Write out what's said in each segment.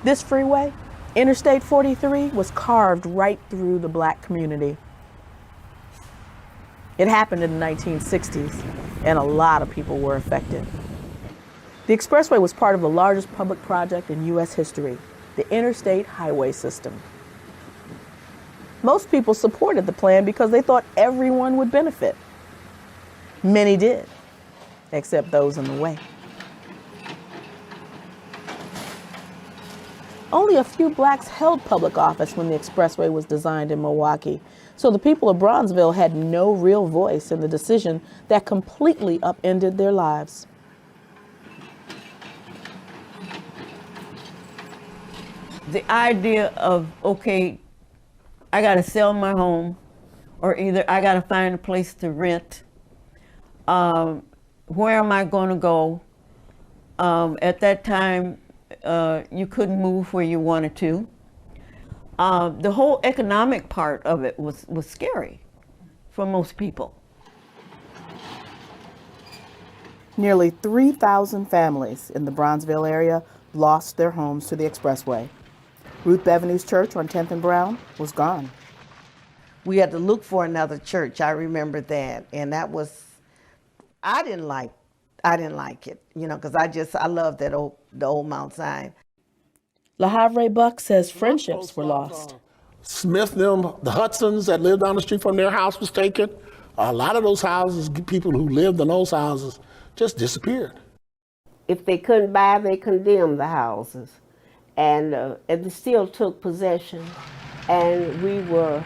This freeway, Interstate 43, was carved right through the black community. It happened in the 1960s, and a lot of people were affected. The expressway was part of the largest public project in U.S. history, the Interstate Highway System. Most people supported the plan because they thought everyone would benefit. Many did, except those in the way. Only a few blacks held public office when the expressway was designed in Milwaukee, so the people of Bronzeville had no real voice in the decision that completely upended their lives. The idea of, okay, I gotta sell my home, or either I gotta find a place to rent. Where am I gonna go? At that time, you couldn't move where you wanted to. The whole economic part of it was scary for most people. Nearly 3,000 families in the Bronzeville area lost their homes to the expressway. Ruth Bevanue's church on 10th and Brown was gone. We had to look for another church. I remember that, and that was, I didn't like it, you know, because I love the old Mount Zion. La Havre Buck says friendships were lost. Smith, them, the Hudsons that lived down the street from their house was taken. A lot of those houses, people who lived in those houses just disappeared. If they couldn't buy, they condemned the houses. And they still took possession, and we were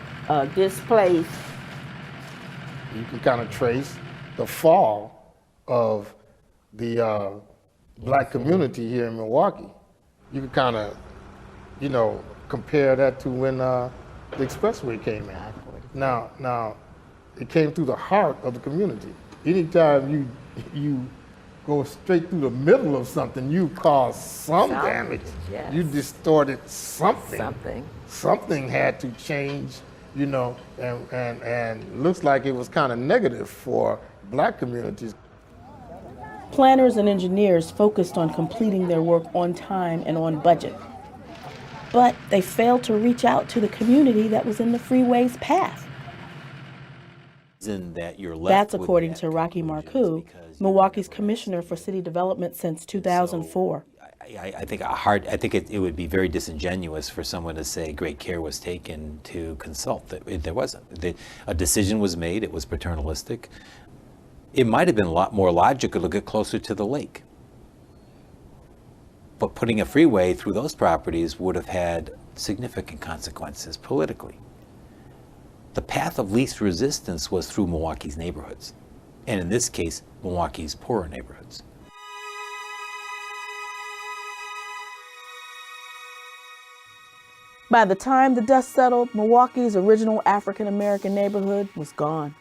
displaced. You can kind of trace the fall of the black community here in Milwaukee. You can kind of, you know, compare that to when the expressway came in. Now, it came through the heart of the community. Anytime you go straight through the middle of something, you cause some damage. Yes. You distorted something. Something had to change, you know, and looks like it was kind of negative for black communities. Planners and engineers focused on completing their work on time and on budget. But they failed to reach out to the community that was in the freeway's path. That's according to Rocky Marcoux, Milwaukee's commissioner for city development since 2004. I think it would be very disingenuous for someone to say great care was taken to consult. There wasn't. A decision was made. It was paternalistic. It might have been a lot more logical to get closer to the lake. But putting a freeway through those properties would have had significant consequences politically. The path of least resistance was through Milwaukee's neighborhoods, and in this case, Milwaukee's poorer neighborhoods. By the time the dust settled, Milwaukee's original African-American neighborhood was gone.